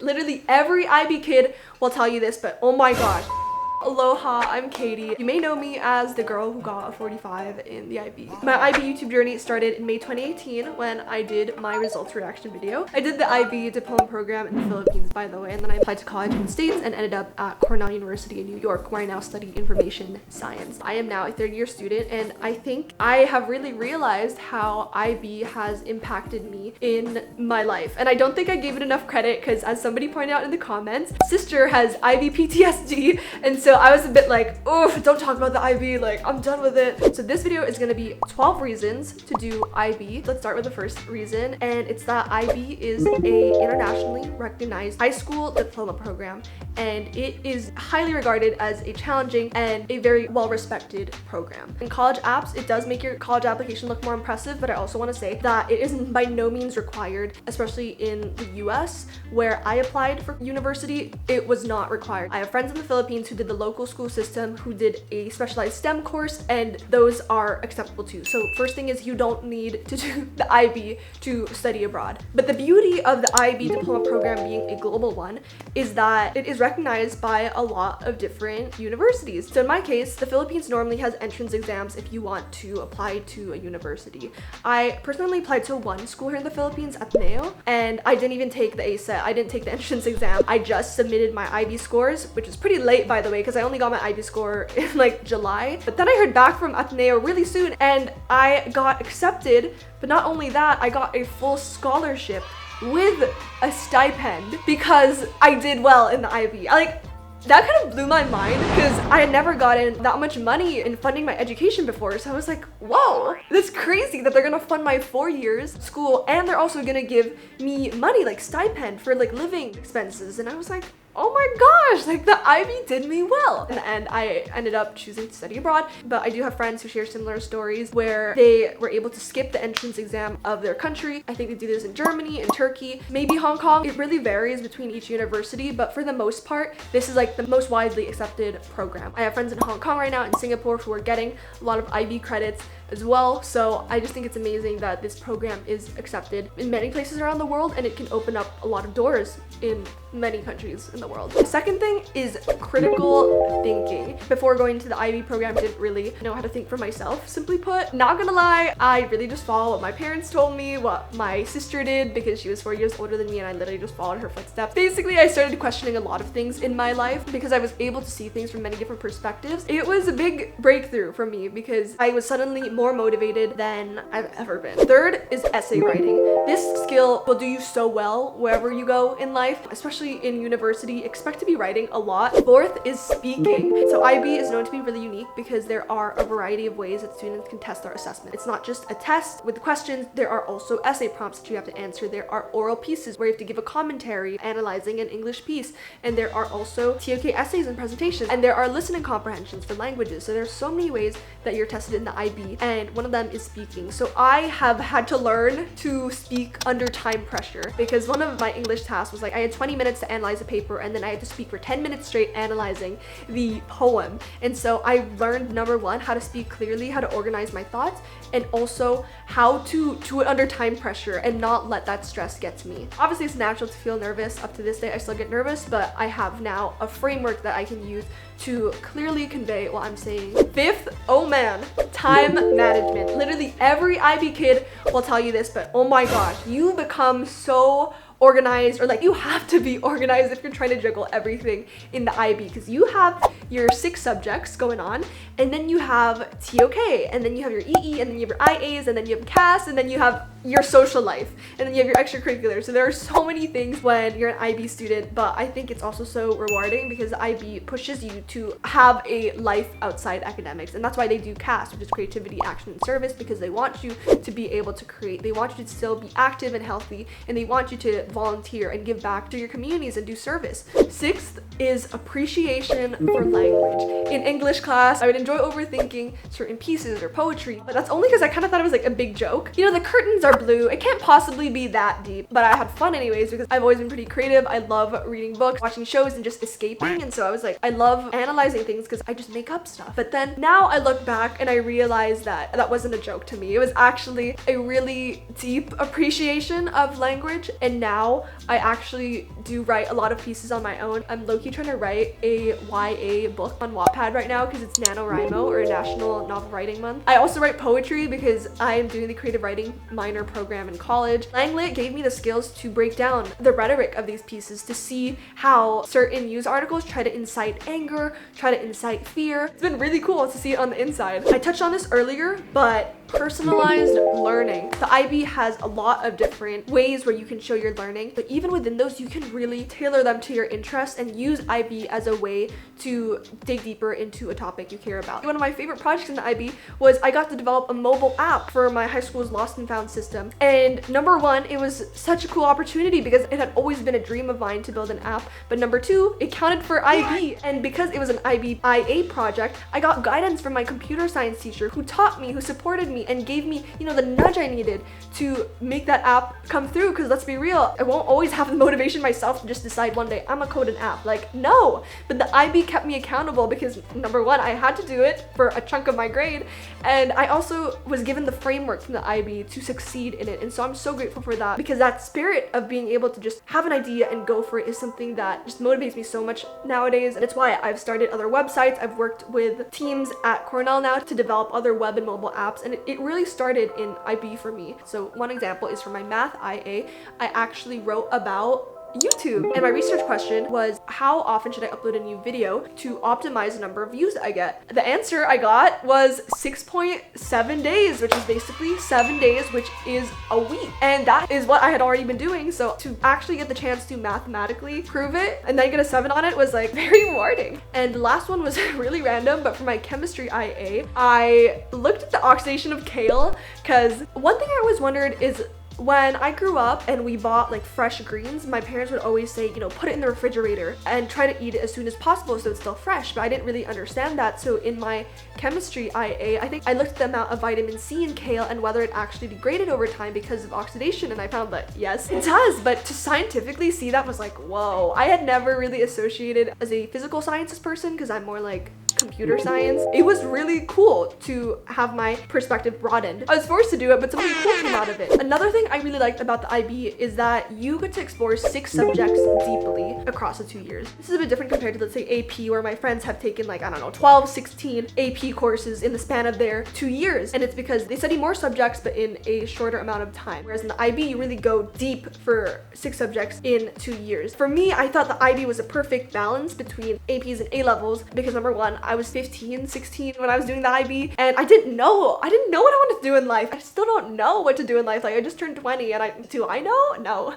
Literally every IB kid will tell you this, but oh my gosh. Aloha, I'm Katie. You may know me as the girl who got a 45 in the IB. My IB YouTube journey started in May 2018 when I did my results reaction video. I did the IB diploma program in the Philippines, by the way, and then I applied to college in the States and ended up at Cornell University in New York, where I now study information science. I am now a third-year student, and I think I have really realized how IB has impacted me in my life. And I don't think I gave it enough credit because, as somebody pointed out in the comments, sister has IB PTSD, and so I was a bit like, oof, don't talk about the IB, like, I'm done with it. So this video is gonna be 12 reasons to do IB. Let's start with the first reason, and it's that IB is a internationally recognized high school diploma program, and it is highly regarded as a challenging and a very well-respected program. In college apps, it does make your college application look more impressive, but I also want to say that it is by no means required, especially in the US, where I applied for university, it was not required. I have friends in the Philippines who did the local school system, who did a specialized STEM course, and those are acceptable too. So first thing is, you don't need to do the IB to study abroad. But the beauty of the IB diploma program being a global one is that it is recognized by a lot of different universities. So in my case, the Philippines normally has entrance exams if you want to apply to a university. I personally applied to one school here in the Philippines, Ateneo, and I didn't even take the ASET. I didn't take the entrance exam. I just submitted my IB scores, which is pretty late, by the way, because I only got my IB score in like July. But then I heard back from Ateneo really soon and I got accepted. But not only that, I got a full scholarship with a stipend because I did well in the IB. That kind of blew my mind because I had never gotten that much money in funding my education before. So I was like, whoa, that's crazy that they're gonna fund my 4 years school and they're also gonna give me money, like stipend for like living expenses. And I was like, oh my gosh, like the IB did me well. In the end, I ended up choosing to study abroad, but I do have friends who share similar stories where they were able to skip the entrance exam of their country. I think they do this in Germany and Turkey, maybe Hong Kong. It really varies between each university, but for the most part, this is like the most widely accepted program. I have friends in Hong Kong right now and Singapore who are getting a lot of IB credits as well. So I just think it's amazing that this program is accepted in many places around the world, and it can open up a lot of doors in many countries in the world. The second thing is critical thinking. Before going to the IB program, I didn't really know how to think for myself, simply put. Not gonna lie, I really just followed what my parents told me, what my sister did, because she was 4 years older than me and I literally just followed her footsteps. Basically, I started questioning a lot of things in my life because I was able to see things from many different perspectives. It was a big breakthrough for me because I was suddenly more motivated than I've ever been. Third is essay writing. This skill will do you so well wherever you go in life, especially in university. Expect to be writing a lot. Fourth is speaking. So IB is known to be really unique because there are a variety of ways that students can test their assessment. It's not just a test with questions, there are also essay prompts that you have to answer. There are oral pieces where you have to give a commentary analyzing an English piece, and there are also TOK essays and presentations, and there are listening comprehensions for languages. So there's so many ways that you're tested in the IB, and one of them is speaking. So I have had to learn to speak under time pressure because one of my English tasks was like I had 20 minutes to analyze a paper, and then I had to speak for 10 minutes straight analyzing the poem. And so I learned, number one, how to speak clearly, how to organize my thoughts, and also how to do it under time pressure and not let that stress get to me. Obviously, it's natural to feel nervous. Up to this day, I still get nervous, but I have now a framework that I can use to clearly convey what I'm saying. Fifth, oh man, time management. Literally every IB kid will tell you this, but oh my gosh, you become so organized, or like you have to be organized if you're trying to juggle everything in the IB, because you have your 6 subjects going on, and then you have TOK, and then you have your EE, and then you have your IAs, and then you have CAS, and then you have your social life, and then you have your extracurriculars. So there are so many things when you're an IB student, but I think it's also so rewarding because the IB pushes you to have a life outside academics, and that's why they do CAS, which is creativity, action, and service, because they want you to be able to create. They want you to still be active and healthy, and they want you to volunteer and give back to your communities and do service. Sixth is appreciation for language. In English class, I would enjoy overthinking certain pieces or poetry, but that's only because I kind of thought it was like a big joke. You know, the curtains are are blue. It can't possibly be that deep, but I had fun anyways because I've always been pretty creative. I love reading books, watching shows, and just escaping. And so I was like, I love analyzing things because I just make up stuff. But then now I look back and I realize that that wasn't a joke to me. It was actually a really deep appreciation of language. And now I actually do write a lot of pieces on my own. I'm low-key trying to write a YA book on Wattpad right now because it's NaNoWriMo, or National Novel Writing Month. I also write poetry because I am doing the creative writing minor program in college. Langlit gave me the skills to break down the rhetoric of these pieces, to see how certain news articles try to incite anger, try to incite fear. It's been really cool to see it on the inside. I touched on this earlier, but personalized learning. The IB has a lot of different ways where you can show your learning, but even within those, you can really tailor them to your interests and use IB as a way to dig deeper into a topic you care about. One of my favorite projects in the IB was I got to develop a mobile app for my high school's lost and found system. And number one, it was such a cool opportunity because it had always been a dream of mine to build an app. But number two, it counted for IB. And because it was an IB IA project, I got guidance from my computer science teacher who taught me, who supported me, and gave me, you know, the nudge I needed to make that app come through. Because let's be real, I won't always have the motivation myself to just decide one day I'm gonna code an app. Like, no. But the IB kept me accountable because number one, I had to do it for a chunk of my grade, and I also was given the framework from the IB to succeed in it. And so I'm so grateful for that, because that spirit of being able to just have an idea and go for it is something that just motivates me so much nowadays. And it's why I've started other websites. I've worked with teams at Cornell now to develop other web and mobile apps, and it really started in IB for me. So one example is for my math IA, I actually wrote about YouTube. And my research question was, how often should I upload a new video to optimize the number of views that I get? The answer I got was 6.7 days, which is basically 7 days, which is a week. And that is what I had already been doing. So to actually get the chance to mathematically prove it and then get a 7 on it was like very rewarding. And the last one was really random, but for my chemistry IA, I looked at the oxidation of kale, because one thing I always wondered is, when I grew up and we bought like fresh greens, my parents would always say, you know, put it in the refrigerator and try to eat it as soon as possible so it's still fresh. But I didn't really understand that. So in my chemistry IA, I think I looked at the amount of vitamin C in kale and whether it actually degraded over time because of oxidation. And I found that yes, it does. But to scientifically see that was like, whoa. I had never really associated as a physical sciences person because I'm more like computer science. It was really cool to have my perspective broadened. I was forced to do it, but something cool came out of it. Another thing I really liked about the IB is that you get to explore 6 subjects deeply across the 2 years. This is a bit different compared to, let's say, AP, where my friends have taken like, I don't know, 12, 16 AP courses in the span of their 2 years. And it's because they study more subjects, but in a shorter amount of time. Whereas in the IB, you really go deep for 6 subjects in 2 years. For me, I thought the IB was a perfect balance between APs and A-levels because number one, I was 15, 16 when I was doing the IB, and I didn't know what I wanted to do in life. I still don't know what to do in life. Like, I just turned 20 and do I know? No.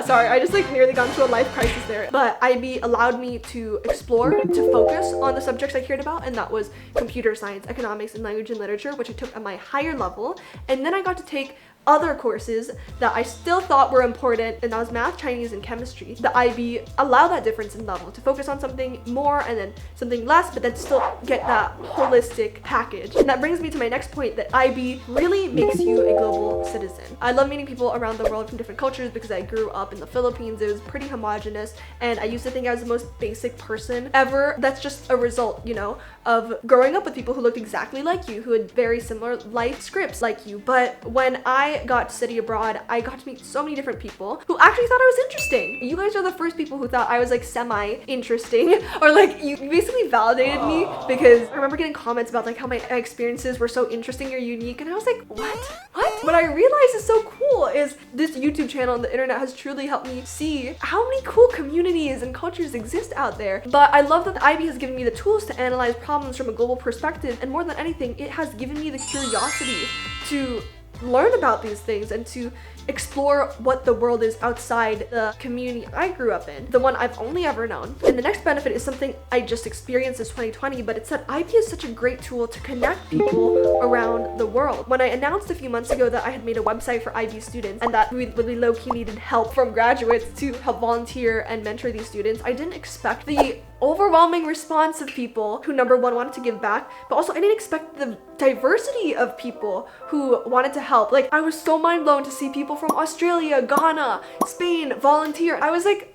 Sorry, I just like nearly got into a life crisis there. But IB allowed me to explore, to focus on the subjects I cared about, and that was computer science, economics, and language and literature, which I took at my higher level. And then I got to take other courses that I still thought were important, and that was math, Chinese, and chemistry. The IB allowed that difference in level to focus on something more and then something less, but then still get that holistic package. And that brings me to my next point, that IB really makes you a global citizen. I love meeting people around the world from different cultures because I grew up in the Philippines. It was pretty homogenous, and I used to think I was the most basic person ever. That's just a result, you know, of growing up with people who looked exactly like you, who had very similar life scripts like you. But when I got to study abroad, I got to meet so many different people who actually thought I was interesting. You guys are the first people who thought I was like semi-interesting, or like you basically validated me, because I remember getting comments about like how my experiences were so interesting or unique, and I was like, what? What I realized is so cool is this YouTube channel and the internet has truly helped me see how many cool communities and cultures exist out there. But I love that the IB has given me the tools to analyze problems from a global perspective, and more than anything, it has given me the curiosity to learn about these things and to explore what the world is outside the community I grew up in, the one I've only ever known. And the next benefit is something I just experienced this 2020, but it's that IB is such a great tool to connect people around the world. When I announced a few months ago that I had made a website for IB students and that we really low-key needed help from graduates to help volunteer and mentor these students, I didn't expect the overwhelming response of people who, number one, wanted to give back, but also I didn't expect the diversity of people who wanted to help. Like, I was so mind blown to see people from Australia, Ghana, Spain volunteer. I was like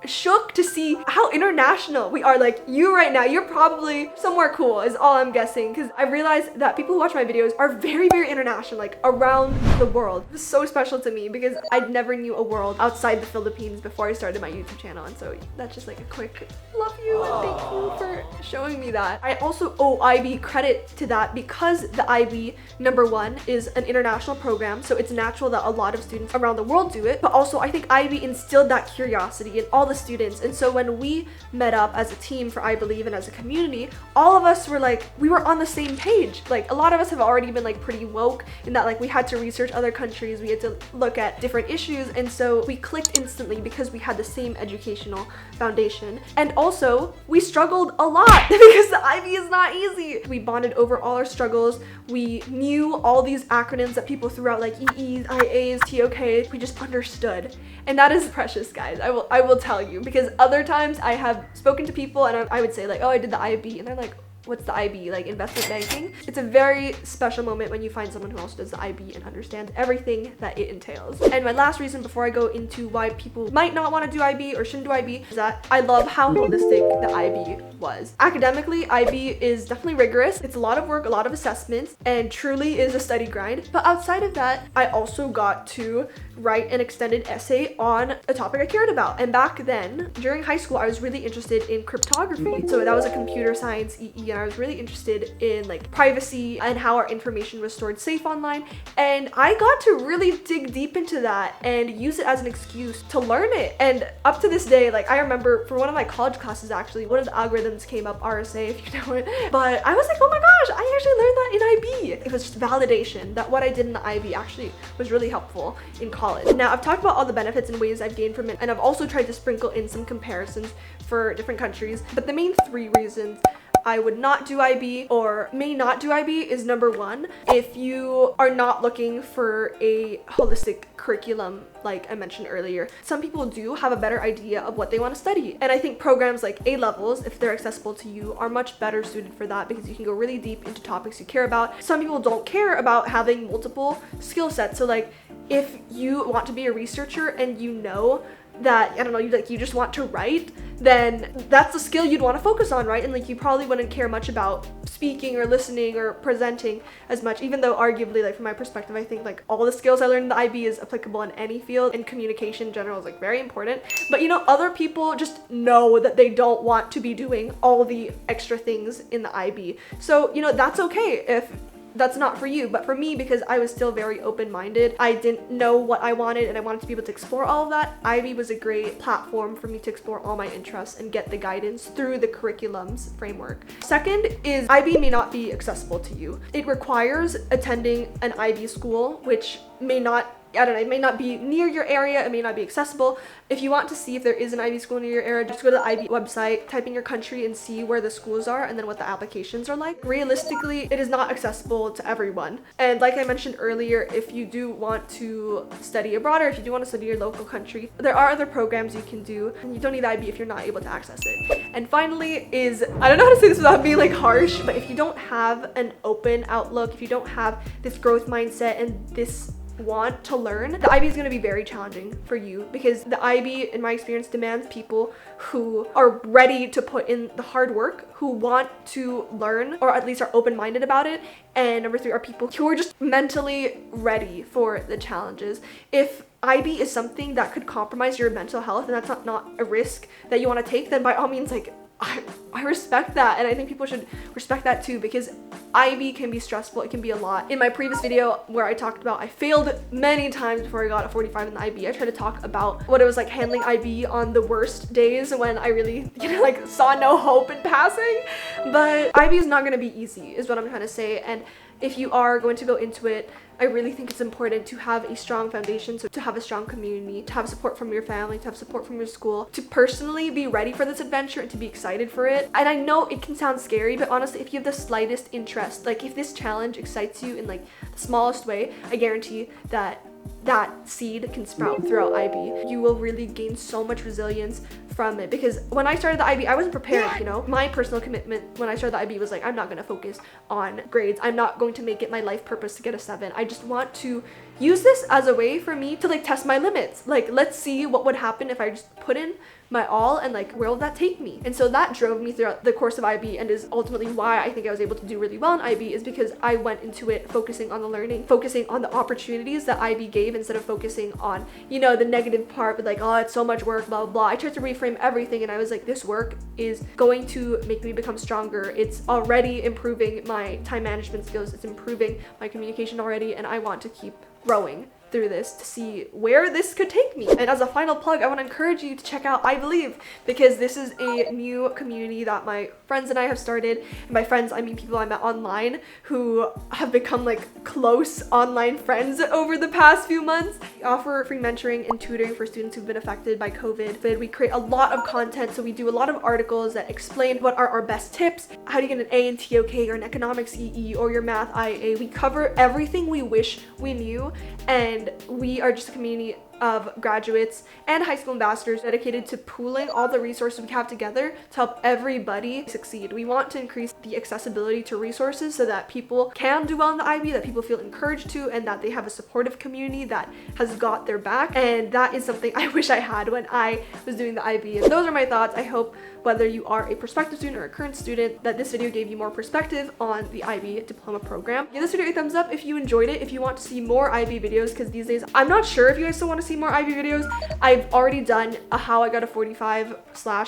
shook to see how international we are. Like, you right now, you're probably somewhere cool is all I'm guessing, because I realized that people who watch my videos are very, very international, like around the world. It was so special to me because I never knew a world outside the Philippines before I started my YouTube channel, and so that's just like a quick love you and thank you for showing me that. I also owe IB credit to that because the IB, number one, is an international program, so it's natural that a lot of students around the world do it, but also I think IB instilled that curiosity in all the students. And so when we met up as a team for IBlieve and as a community, all of us were like, we were on the same page. Like, a lot of us have already been like pretty woke in that, like, we had to research other countries, we had to look at different issues, and so we clicked instantly because we had the same educational foundation. And also we struggled a lot because the IB is not easy. We bonded over all our struggles. We knew all these acronyms that people threw out, like EEs, IAs, TOKs. We just understood, and that is precious, guys. I will tell you, because other times I have spoken to people and I would say like, oh, I did the IB, and they're like, what's the IB? Like, investment banking? It's a very special moment when you find someone who also does the IB and understands everything that it entails. And my last reason before I go into why people might not want to do IB or shouldn't do IB is that I love how holistic the IB was. Academically, IB is definitely rigorous. It's a lot of work, a lot of assessments, and truly is a study grind. But outside of that, I also got to write an extended essay on a topic I cared about. And back then, during high school, I was really interested in cryptography. So that was a computer science EE, and I was really interested in like privacy and how our information was stored safe online. And I got to really dig deep into that and use it as an excuse to learn it. And up to this day, like, I remember for one of my college classes, actually, one of the algorithms came up, RSA, if you know it. But I was like, oh my gosh, I actually learned that in IB. It was just validation that what I did in the IB actually was really helpful in college. Now, I've talked about all the benefits and ways I've gained from it, and I've also tried to sprinkle in some comparisons for different countries. But the main three reasons I would not do IB or may not do IB is, number one, if you are not looking for a holistic curriculum, like I mentioned earlier. Some people do have a better idea of what they want to study, and I think programs like A-levels, if they're accessible to you, are much better suited for that because you can go really deep into topics you care about. Some people don't care about having multiple skill sets, so like if you want to be a researcher and you know that, I don't know, you just want to write, then that's the skill you'd want to focus on, right? And like, you probably wouldn't care much about speaking or listening or presenting as much, even though arguably, like, from my perspective, I think like all the skills I learned in the IB is applicable in any field, and communication in general is like very important. But you know, other people just know that they don't want to be doing all the extra things in the IB. So, you know, that's okay if that's not for you. But for me, because I was still very open-minded, I didn't know what I wanted and I wanted to be able to explore all of that, IB was a great platform for me to explore all my interests and get the guidance through the curriculum's framework. Second is, IB may not be accessible to you. It requires attending an IB school, which may not, I don't know, it may not be near your area, it may not be accessible. If you want to see if there is an IB school near your area, just go to the IB website, type in your country and see where the schools are and then what the applications are like. Realistically, it is not accessible to everyone. And like I mentioned earlier, if you do want to study abroad or if you do want to study your local country, there are other programs you can do, and you don't need IB if you're not able to access it. And finally is, I don't know how to say this without being like harsh, but if you don't have an open outlook, if you don't have this growth mindset and this want to learn, the IB is going to be very challenging for you, because the IB, in my experience, demands people who are ready to put in the hard work, who want to learn, or at least are open-minded about it. And number three are people who are just mentally ready for the challenges. If IB is something that could compromise your mental health and that's not a risk that you want to take, then by all means, like, I respect that, and I think people should respect that too, because IB can be stressful, it can be a lot. In my previous video where I talked about I failed many times before I got a 45 in the IB, I tried to talk about what it was like handling IB on the worst days when I really, you know, like saw no hope in passing. But IB is not going to be easy is what I'm trying to say, and if you are going to go into it, I really think it's important to have a strong foundation, so to have a strong community, to have support from your family, to have support from your school, to personally be ready for this adventure and to be excited for it. And I know it can sound scary, but honestly, if you have the slightest interest, like if this challenge excites you in like the smallest way, I guarantee that that seed can sprout throughout IB. You will really gain so much resilience from it, because when I started the IB, I wasn't prepared, you know. My personal commitment when I started the IB was like, I'm not gonna focus on grades. I'm not going to make it my life purpose to get a 7. I just want to use this as a way for me to like test my limits. Like, let's see what would happen if I just put in my all, and like, where will that take me? And so that drove me throughout the course of IB, and is ultimately why I think I was able to do really well in IB, is because I went into it focusing on the learning, focusing on the opportunities that IB gave, instead of focusing on, you know, the negative part with like, oh, it's so much work, blah, blah, blah. I tried to reframe everything, and I was like, this work is going to make me become stronger. It's already improving my time management skills. It's improving my communication already, and I want to keep growing through this to see where this could take me. And as a final plug, I want to encourage you to check out IBlieve, because this is a new community that my friends and I have started. And by friends, I mean people I met online who have become like close online friends over the past few months. We offer free mentoring and tutoring for students who've been affected by COVID. We create a lot of content, so we do a lot of articles that explain what are our best tips, how do you get an A in TOK or an economics EE or your math IA. We cover everything we wish we knew, and we are just a community of graduates and high school ambassadors dedicated to pooling all the resources we have together to help everybody succeed. We want to increase the accessibility to resources so that people can do well in the IB, that people feel encouraged to, and that they have a supportive community that has got their back. And that is something I wish I had when I was doing the IB. And those are my thoughts. I hope whether you are a prospective student or a current student, that this video gave you more perspective on the IB diploma program. Give this video a thumbs up if you enjoyed it. If you want to see more IB videos, because these days I'm not sure if you guys still want to see more IB videos. I've already done a how I got a 45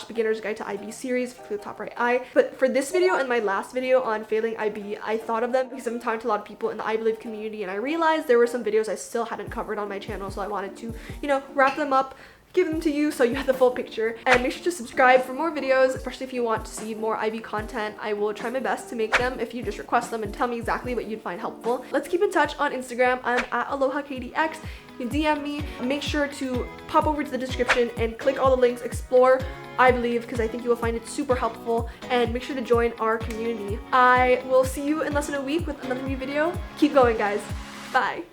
/ beginner's guide to IB series for the top right eye. But for this video and my last video on failing IB, I thought of them because I'm talking to a lot of people in the IBlieve community, and I realized there were some videos I still hadn't covered on my channel. So I wanted to, you know, wrap them up, give them to you so you have the full picture. And make sure to subscribe for more videos, especially if you want to see more IB content. I will try my best to make them if you just request them and tell me exactly what you'd find helpful. Let's keep in touch on Instagram. I'm at AlohaKDX. You can DM me. Make sure to pop over to the description and click all the links, explore IBlieve, because I think you will find it super helpful, and make sure to join our community. I will see you in less than a week with another new video. Keep going, guys. Bye.